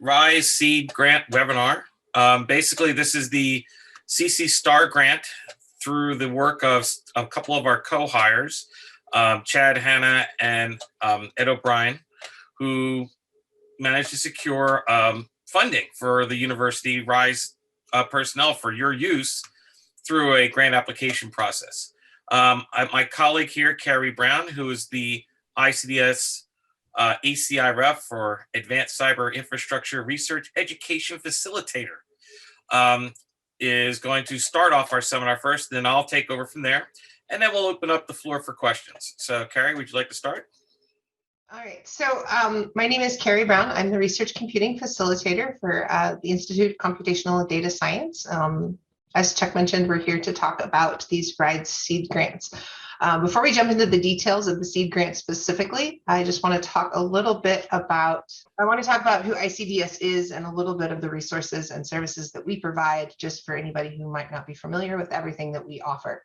Rise Seed Grant webinar. Basically, this is the CC Star Grant through the work of a couple of our co-hires, Chad Hanna and Ed O'Brien, who managed to secure funding for the university Rise personnel for your use through a grant application process. My colleague here, Carrie Brown, who is the ICDS ACI rep for Advanced Cyber Infrastructure Research Education Facilitator, is going to start off our seminar first, then I'll take over from there, and then we'll open up the floor for questions. So Carrie, would you like to start? All right, so my name is Carrie Brown. I'm the Research Computing Facilitator for the Institute of Computational and Data Science. As Chuck mentioned, we're here to talk about these RIDE seed grants. Before we jump into the details of the seed grant specifically, I just want to talk a little bit about, who ICDS is and a little bit of the resources and services that we provide, just for anybody who might not be familiar with everything that we offer.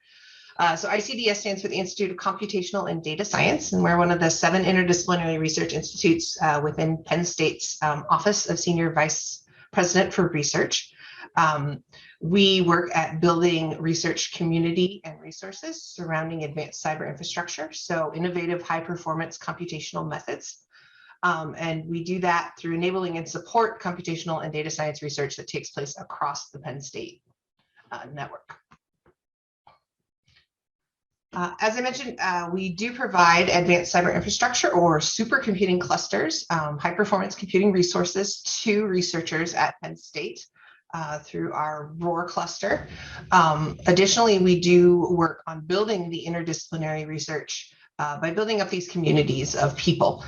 So ICDS stands for the Institute of Computational and Data Science, and we're one of the 7 interdisciplinary research institutes within Penn State's Office of Senior Vice President for Research. We work at building research community and resources surrounding advanced cyber infrastructure, so innovative high-performance computational methods. And we do that through enabling and support computational and data science research that takes place across the Penn State network. As I mentioned, we do provide advanced cyber infrastructure or supercomputing clusters, high-performance computing resources to researchers at Penn State through our ROAR cluster. Additionally, we do work on building the interdisciplinary research by building up these communities of people,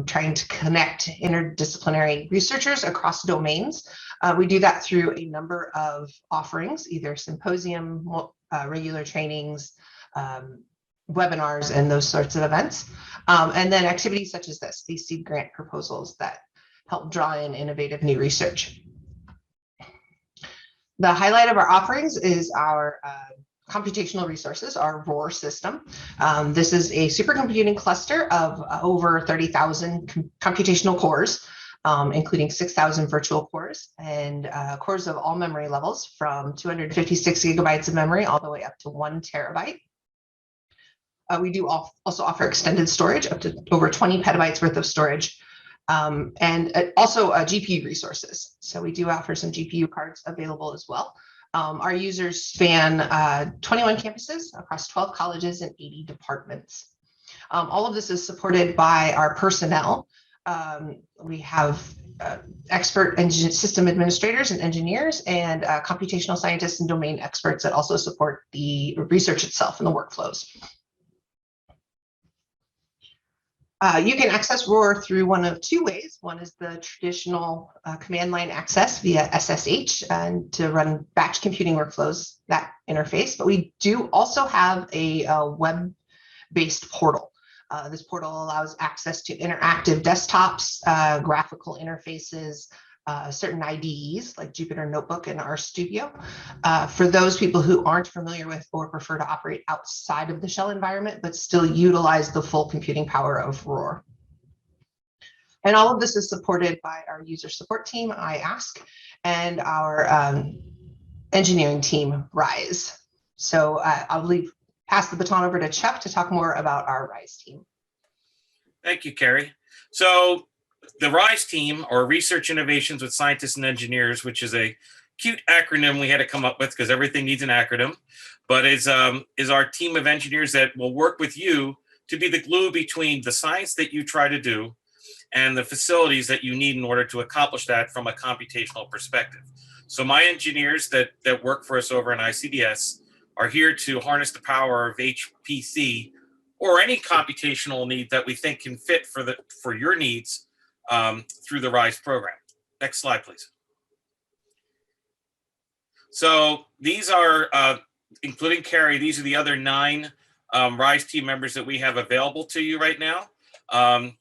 trying to connect interdisciplinary researchers across domains. We do that through a number of offerings, either symposium, regular trainings, webinars, and those sorts of events. And then activities such as this, these seed grant proposals that help draw in innovative new research. The highlight of our offerings is our computational resources, our ROAR system. This is a supercomputing cluster of over 30,000 computational cores, including 6,000 virtual cores and cores of all memory levels from 256 gigabytes of memory all the way up to 1 terabyte. We do also offer extended storage up to over 20 petabytes worth of storage, and also GPU resources. So we do offer some GPU cards available as well. Our users span 21 campuses across 12 colleges and 80 departments. All of this is supported by our personnel. We have expert system administrators and engineers and computational scientists and domain experts that also support the research itself and the workflows. You can access ROAR through one of 2 ways. One is the traditional command line access via SSH and to run batch computing workflows, that interface. But we do also have a web-based portal. This portal allows access to interactive desktops, graphical interfaces, certain IDEs like Jupyter Notebook and RStudio. For those people who aren't familiar with or prefer to operate outside of the shell environment, but still utilize the full computing power of ROAR. And all of this is supported by our user support team, IASK, and our engineering team, RISE. So I'll pass the baton over to Chuck to talk more about our RISE team. Thank you, Carrie. So the RISE team, or Research Innovations with Scientists and Engineers, which is a cute acronym we had to come up with because everything needs an acronym, but is our team of engineers that will work with you to be the glue between the science that you try to do and the facilities that you need in order to accomplish that from a computational perspective. So my engineers that work for us over in ICDS are here to harness the power of HPC or any computational need that we think can fit for your needs through the RISE program. Next slide, please. So these are, including Carrie, these are the other 9 RISE team members that we have available to you right now.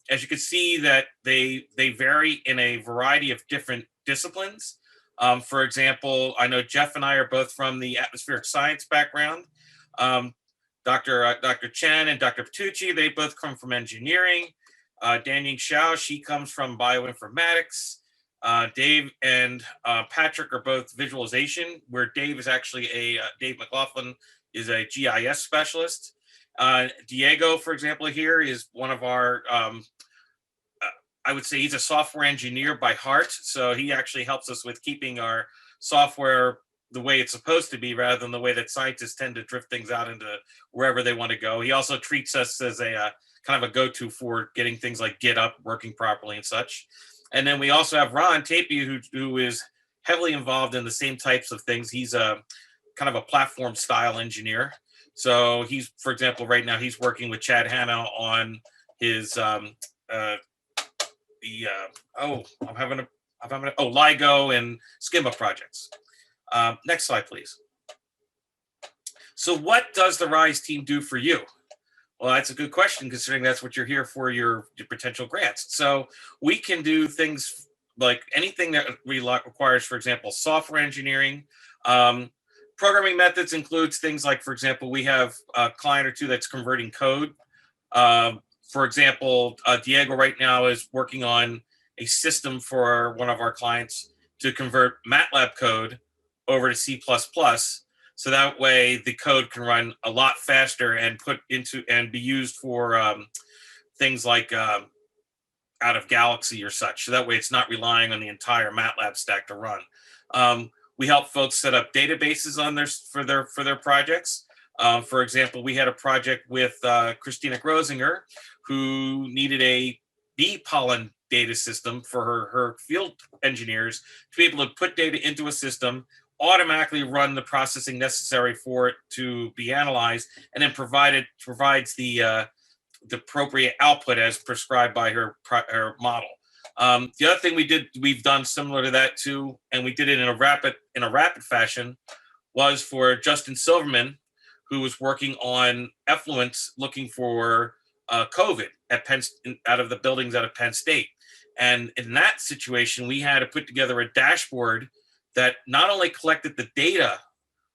As you can see that they vary in a variety of different disciplines. For example, I know Jeff and I are both from the atmospheric science background. Dr. Chen and Dr. Patucci, they both come from engineering. Danying Xiao, she comes from bioinformatics. Dave and Patrick are both visualization, where Dave is actually Dave McLaughlin is a GIS specialist. Diego, for example, here is one of our, I would say he's a software engineer by heart. So he actually helps us with keeping our software the way it's supposed to be, rather than the way that scientists tend to drift things out into wherever they want to go. He also treats us as a kind of a go-to for getting things like GitHub working properly and such. And then we also have Ron Tapie, who is heavily involved in the same types of things. He's a kind of a platform style engineer. So he's, for example, right now he's working with Chad Hanna on his LIGO and Schema projects. Next slide, please. So what does the RISE team do for you? Well, that's a good question, considering that's what you're here for, your potential grants. So we can do things like anything that requires, for example, software engineering. Programming methods includes things like, for example, we have a client or two that's converting code. For example, Diego right now is working on a system for one of our clients to convert MATLAB code over to C++. So that way the code can run a lot faster and be used for things like out of Galaxy or such. So that way it's not relying on the entire MATLAB stack to run. We help folks set up databases on for their projects. For example, we had a project with Christina Grosinger, who needed a bee pollen data system for her field engineers to be able to put data into a system, automatically run the processing necessary for it to be analyzed, and then provides the appropriate output as prescribed by her model. The other thing we've done similar to that too, and we did it in a rapid fashion, was for Justin Silverman, who was working on effluents looking for COVID out of the buildings out of Penn State. And in that situation, we had to put together a dashboard that not only collected the data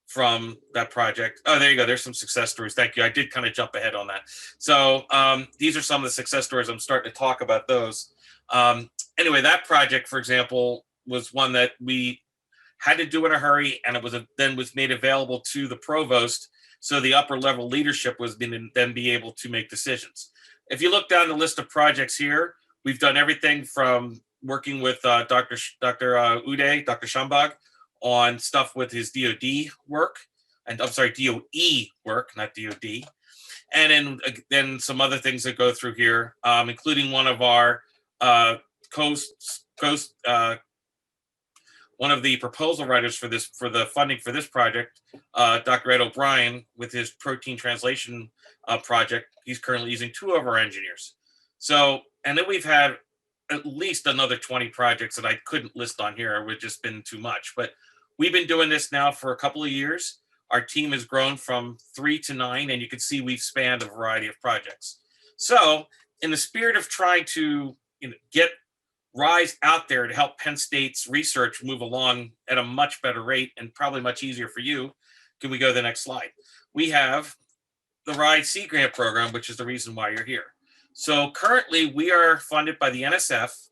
from that project. Oh, there you go. There's some success stories. Thank you. I did kind of jump ahead on that. So these are some of the success stories. I'm starting to talk about those. Anyway, that project, for example, was one that we had to do in a hurry, and it was made available to the provost, so the upper level leadership was then be able to make decisions. If you look down the list of projects here, we've done everything from working with Dr. Uday, Dr. Shambag, on stuff with his DOD work, and I'm sorry, DOE work, not DOD. And then some other things that go through here, including one of our one of the proposal writers for the funding for this project, Dr. Ed O'Brien, with his protein translation project. He's currently using 2 of our engineers. So, and then we've had at least another 20 projects that I couldn't list on here. It would have just been too much. But we've been doing this now for a couple of years. Our team has grown from 3 to 9, and you can see we've spanned a variety of projects. So in the spirit of trying to get RISE out there to help Penn State's research move along at a much better rate and probably much easier for you, can we go to the next slide? We have the RISE Sea Grant program, which is the reason why you're here. So currently we are funded by the NSF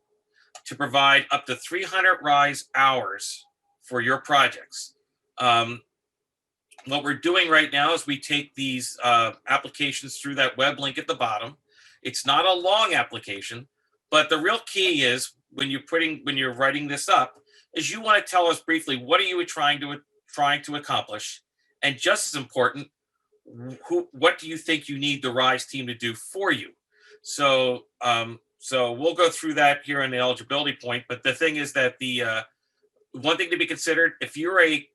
to provide up to 300 RISE hours for your projects. What we're doing right now is we take these applications through that web link at the bottom. It's not a long application, but the real key is when you're writing this up, is you want to tell us briefly what are you trying to accomplish, and just as important, what do you think you need the RISE team to do for you? So we'll go through that here in the eligibility point. But the thing is that the one thing to be considered, if you're a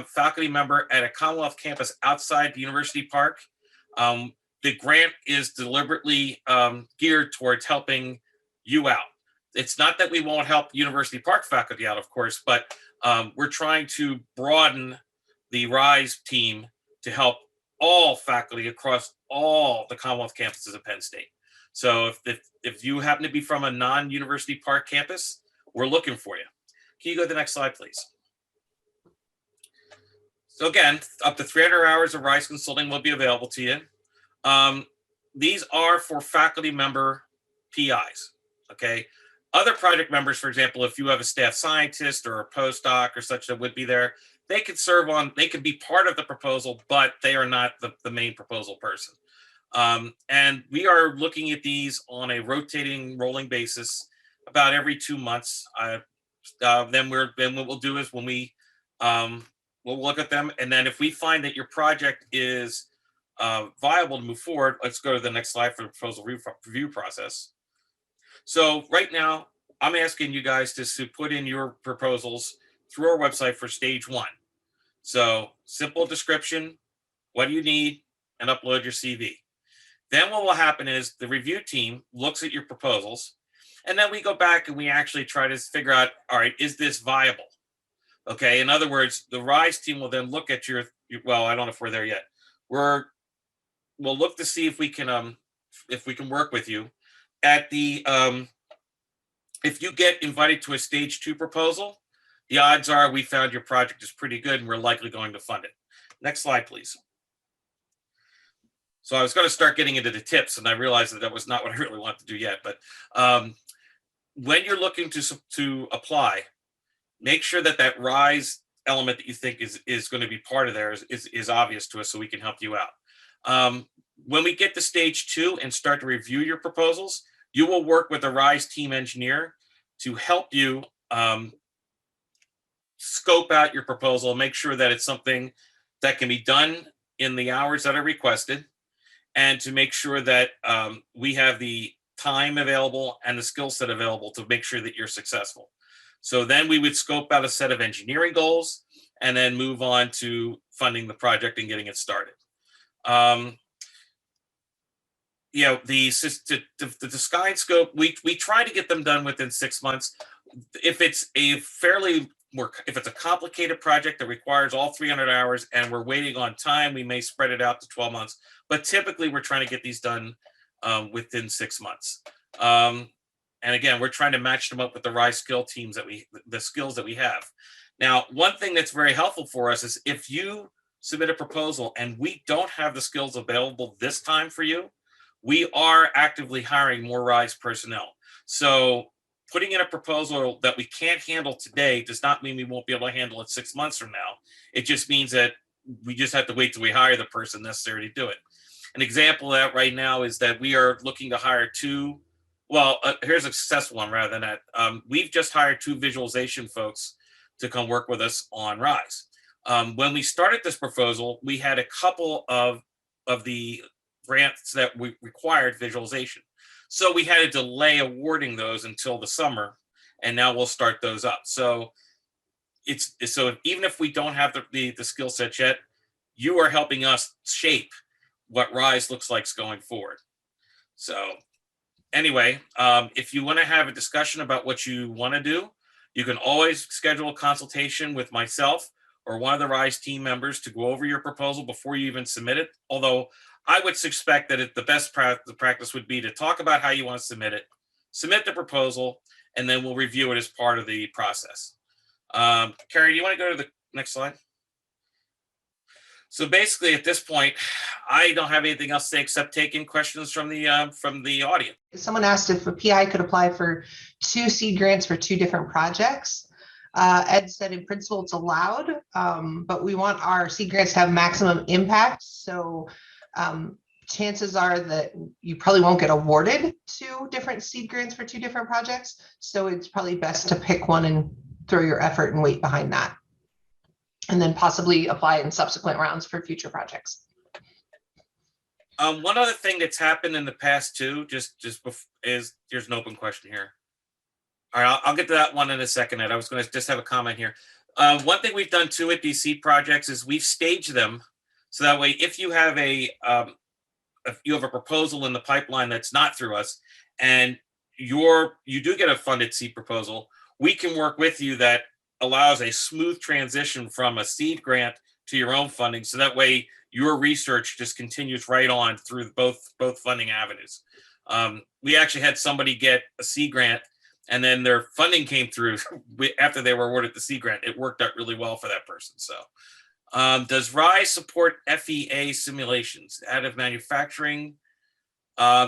faculty member at a Commonwealth campus outside the university park, the grant is deliberately geared towards helping you out. It's not that we won't help University Park faculty out, of course, but we're trying to broaden the RISE team to help all faculty across all the Commonwealth campuses of Penn State. So if you happen to be from a non-University Park campus, we're looking for you. Can you go to the next slide, please? So again, up to 300 hours of RISE consulting will be available to you. These are for faculty member PIs, okay? Other project members, for example, if you have a staff scientist or a postdoc or such that would be there, they could serve on, they could be part of the proposal, but they are not the main proposal person. And we are looking at these on a rotating, rolling basis about every 2 months. Then what we'll do is when we'll look at them, and then if we find that your project is viable to move forward, let's go to the next slide for the proposal review process. So right now, I'm asking you guys to put in your proposals through our website for stage 1. So simple description, what do you need, and upload your CV. Then what will happen is the review team looks at your proposals, and then we go back and we actually try to figure out, all right, is this viable? Okay, in other words, the RISE team will then look at well, I don't know if we're there yet. We'll look to see if we can work with you. At the if you get invited to a stage 2 proposal, the odds are we found your project is pretty good and we're likely going to fund it. Next slide, please. So I was going to start getting into the tips, and I realized that was not what I really want to do yet. But when you're looking to apply, make sure that RISE element that you think is going to be part of there is obvious to us, so we can help you out. When we get to stage 2 and start to review your proposals, you will work with a RISE team engineer to help you scope out your proposal, make sure that it's something that can be done in the hours that are requested, and to make sure that we have the time available and the skill set available to make sure that you're successful. So then we would scope out a set of engineering goals and then move on to funding the project and getting it started. The design scope, we try to get them done within 6 months. If it's if it's a complicated project that requires all 300 hours and we're waiting on time, we may spread it out to 12 months. But typically, we're trying to get these done within 6 months. And again, we're trying to match them up with the RISE skill teams the skills that we have. Now, one thing that's very helpful for us is if you submit a proposal and we don't have the skills available this time for you, we are actively hiring more RISE personnel. So putting in a proposal that we can't handle today does not mean we won't be able to handle it 6 months from now. It just means that we just have to wait till we hire the person necessary to do it. An example of that right now is that we are looking to hire here's a successful one rather than that. We've just hired 2 visualization folks to come work with us on RISE. When we started this proposal, we had a couple of the grants that we required visualization. So we had to delay awarding those until the summer, and now we'll start those up. So even if we don't have the skill set yet, you are helping us shape what RISE looks like going forward. So anyway, if you want to have a discussion about what you want to do, you can always schedule a consultation with myself or one of the RISE team members to go over your proposal before you even submit it. Although I would suspect that the best practice would be to talk about how you want to submit it, submit the proposal, and then we'll review it as part of the process. Carrie, do you want to go to the next slide? So basically, at this point, I don't have anything else to say except taking questions from the audience. Someone asked if a PI could apply for 2 seed grants for 2 different projects. Ed said in principle it's allowed, but we want our seed grants to have maximum impact. So chances are that you probably won't get awarded 2 different seed grants for 2 different projects. So it's probably best to pick one and throw your effort and weight behind that, and then possibly apply in subsequent rounds for future projects. One other thing that's happened in the past too, is there's an open question here. All right, I'll get to that one in a second, Ed. I was going to just have a comment here. One thing we've done too with these seed projects is we've staged them so that way, if you have a proposal in the pipeline that's not through us, and you do get a funded seed proposal, we can work with you that allows a smooth transition from a seed grant to your own funding. So that way your research just continues right on through both funding avenues. We actually had somebody get a seed grant and then their funding came through after they were awarded the seed grant. It worked out really well for that person. So does RISE support FEA simulations? Additive manufacturing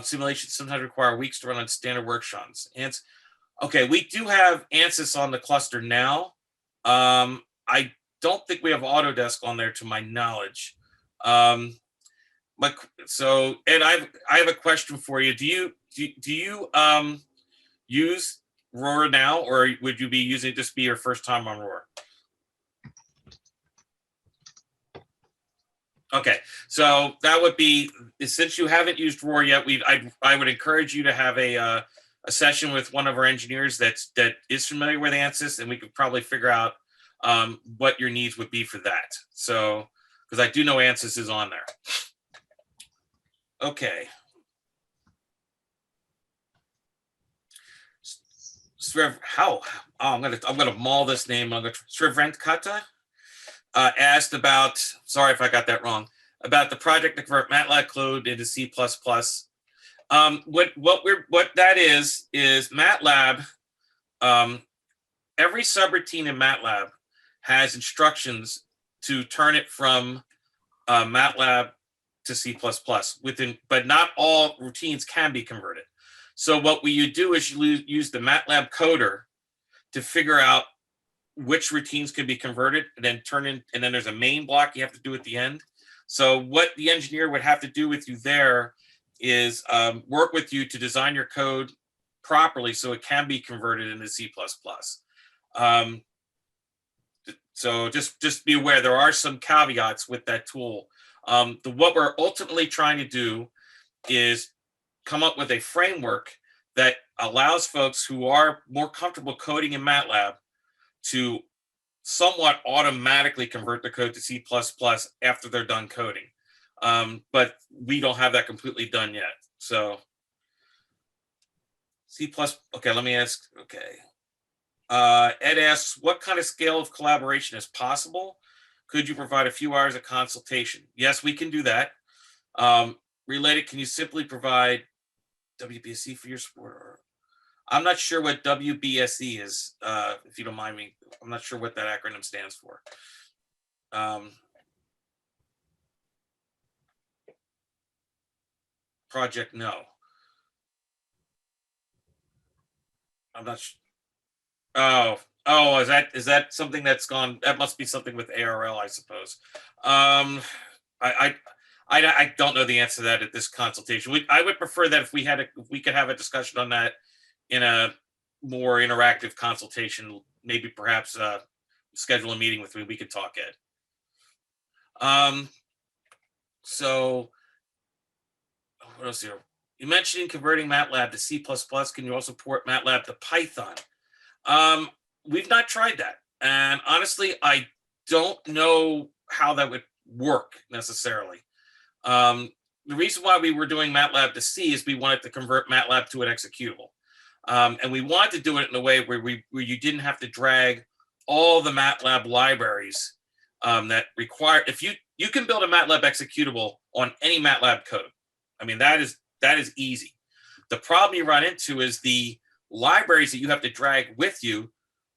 simulations sometimes require weeks to run on standard workshops. And Okay, we do have ANSYS on the cluster now. I don't think we have Autodesk on there to my knowledge. But so, and I have a question for you. Do you use Roar now, or would you be using this be your first time on Roar? Okay, so that would be, since you haven't used Roar yet, I would encourage you to have a session with one of our engineers that is familiar with ANSYS, and we could probably figure out what your needs would be for that. So, because I do know ANSYS is on there. Okay. I'm gonna maul this name. Sriventkata asked about. Sorry if I got that wrong. About the project to convert MATLAB code into C++. What that is MATLAB. Every subroutine in MATLAB has instructions to turn it from MATLAB to C++ but not all routines can be converted. So what you do is you use the MATLAB coder to figure out which routines can be converted, and then and then there's a main block you have to do at the end. So what the engineer would have to do with you there is work with you to design your code properly so it can be converted into C++. So just be aware there are some caveats with that tool. What we're ultimately trying to do is come up with a framework that allows folks who are more comfortable coding in MATLAB to somewhat automatically convert the code to C++ after they're done coding. But we don't have that completely done yet. So C++, okay, let me ask, okay. Ed asks, what kind of scale of collaboration is possible? Could you provide a few hours of consultation? Yes, we can do that. Related, can you simply provide WBSE for your support? I'm not sure what WBSE is, if you don't mind me. I'm not sure what that acronym stands for. Project, no. I'm not sure. Oh, is that something that's gone? That must be something with ARL, I suppose. I don't know the answer to that at this consultation. I would prefer that if we could have a discussion on that in a more interactive consultation, maybe perhaps schedule a meeting with me. We could talk, Ed. So what else here? You mentioned converting MATLAB to C++. Can you also port MATLAB to Python? We've not tried that. And honestly, I don't know how that would work necessarily. The reason why we were doing MATLAB to C is we wanted to convert MATLAB to an executable. And we wanted to do it in a way where you didn't have to drag all the MATLAB libraries that require, if you can build a MATLAB executable on any MATLAB code. I mean, that is easy. The problem you run into is the libraries that you have to drag with you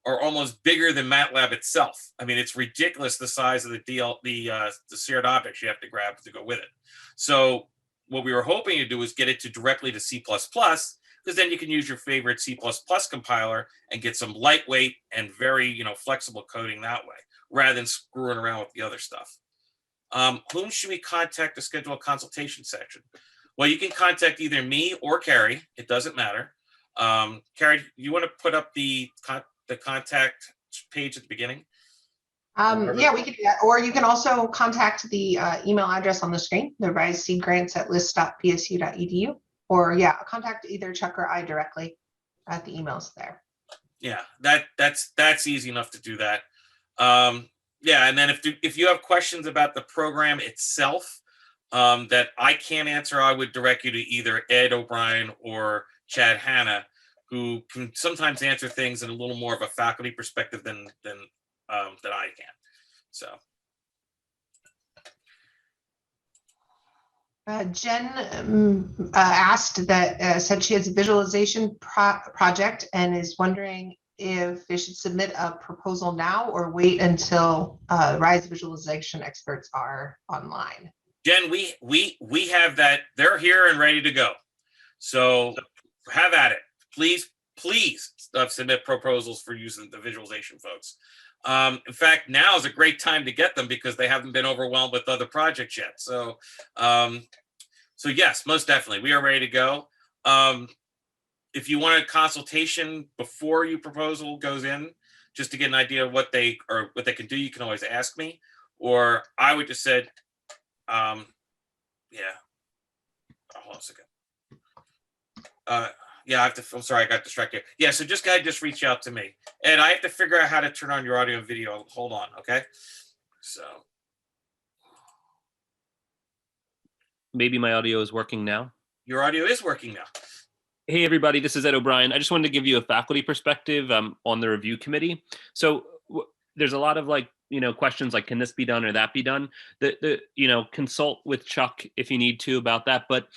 are almost bigger than MATLAB itself. I mean, it's ridiculous the size of the shared objects you have to grab to go with it. So what we were hoping to do is get it to directly to C++, because then you can use your favorite C++ compiler and get some lightweight and very flexible coding that way, rather than screwing around with the other stuff. Whom should we contact to schedule a consultation session? Well, you can contact either me or Carrie. It doesn't matter. Carrie, you want to put up the contact page at the beginning? Yeah, we could do that. Or you can also contact the email address on the screen, the RISE seed grants at list.psu.edu. Or yeah, contact either Chuck or I directly at the emails there. Yeah, that's easy enough to do that. Yeah, and then if you have questions about the program itself that I can't answer, I would direct you to either Ed O'Brien or Chad Hanna, who can sometimes answer things in a little more of a faculty perspective than I can. So. Jen asked that, said she has a visualization project and is wondering if they should submit a proposal now or wait until RISE visualization experts are online. Jen, we have that. They're here and ready to go. So have at it. Please please submit proposals for using the visualization folks. In fact, now is a great time to get them because they haven't been overwhelmed with other projects yet. So, so yes, most definitely, we are ready to go. If you want a consultation before your proposal goes in, just to get an idea of what they can do, you can always ask me, or I would just said, yeah. Hold on a second. Yeah, I'm sorry, I got distracted. Yeah, so just reach out to me, and I have to figure out how to turn on your audio and video. Hold on, okay? So maybe my audio is working now. your audio is working now. Hey, everybody, this is Ed O'Brien. I just wanted to give you a faculty perspective on the review committee. So there's a lot of questions like, can this be done or that be done? Consult with Chuck if you need to about that. But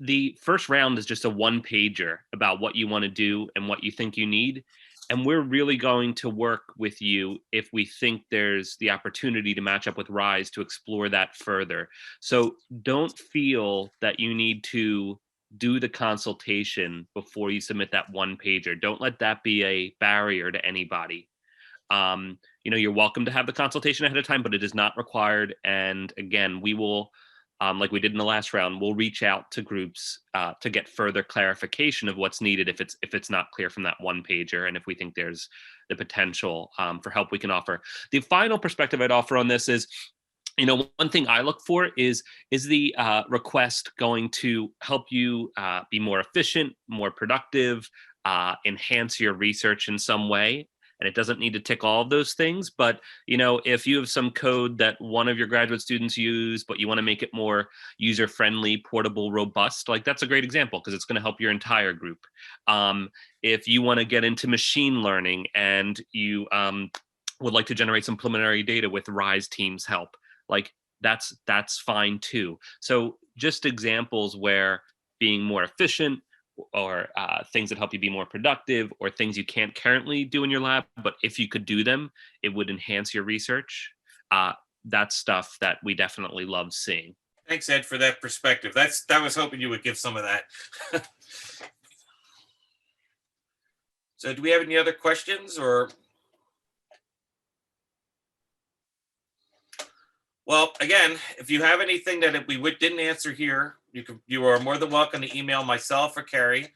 the first round is just a one-pager about what you want to do and what you think you need. And we're really going to work with you if we think there's the opportunity to match up with RISE to explore that further. So don't feel that you need to do the consultation before you submit that one pager. Don't let that be a barrier to anybody. You're welcome to have the consultation ahead of time, but it is not required. And again, we will, like we did in the last round, we'll reach out to groups to get further clarification of what's needed if it's not clear from that one pager, and if we think there's the potential for help we can offer. The final perspective I'd offer on this is, one thing I look for is the request going to help you be more efficient, more productive, enhance your research in some way. And it doesn't need to tick all of those things. But, if you have some code that one of your graduate students use, but you want to make it more user-friendly, portable, robust, that's a great example because it's going to help your entire group. If you want to get into machine learning and you would like to generate some preliminary data with RISE team's help, that's fine too. So just examples where being more efficient, or things that help you be more productive, or things you can't currently do in your lab, but if you could do them, it would enhance your research. That's stuff that we definitely love seeing. Thanks, Ed, for that perspective. I was hoping you would give some of that. So do we have any other questions or? Well, again, if you have anything that we didn't answer here, you are more than welcome to email myself or Carrie,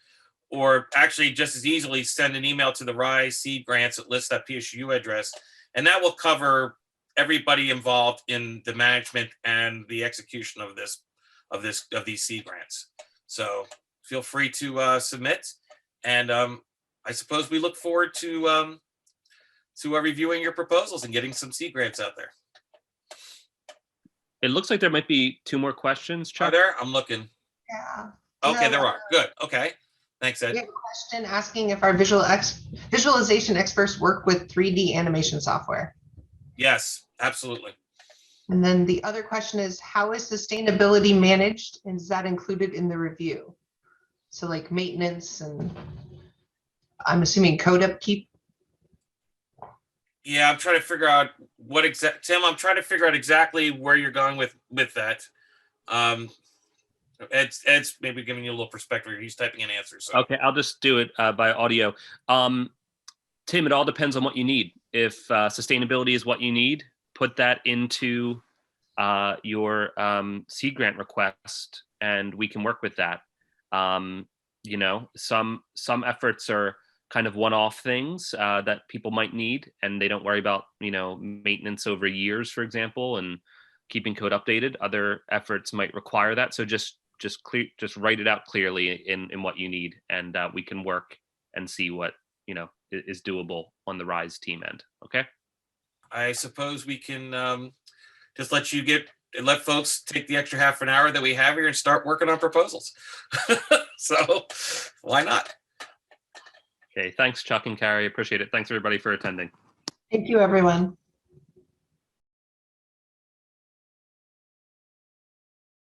or actually just as easily send an email to the RISE seed grants at list.psu address, and that will cover everybody involved in the management and the execution of these seed grants. So feel free to submit, and I suppose we look forward to reviewing your proposals and getting some seed grants out there. It looks like there might be 2 more questions, Chuck. Are there? I'm looking. Yeah. Okay, there are. Good. Okay. Thanks, Ed. We have a question asking if our visualization experts work with 3D animation software. Yes, absolutely. And then the other question is, how is sustainability managed, and is that included in the review? So like maintenance, and I'm assuming code upkeep. Yeah, I'm trying to figure out Tim, I'm trying to figure out exactly where you're going with that. Ed's maybe giving you a little perspective. He's typing in answers. So. Okay, I'll just do it by audio. Tim, it all depends on what you need. If sustainability is what you need, put that into your seed grant request, and we can work with that. Some efforts are kind of one-off things that people might need, and they don't worry about maintenance over years, for example, and keeping code updated. Other efforts might require that, so just write it out clearly in what you need, and we can work and see what is doable on the RISE team end. Okay, I suppose we can just let folks take the extra half an hour that we have here and start working on proposals. So why not? Okay, thanks, Chuck and Carrie. Appreciate it. Thanks, everybody, for attending. Thank you, everyone.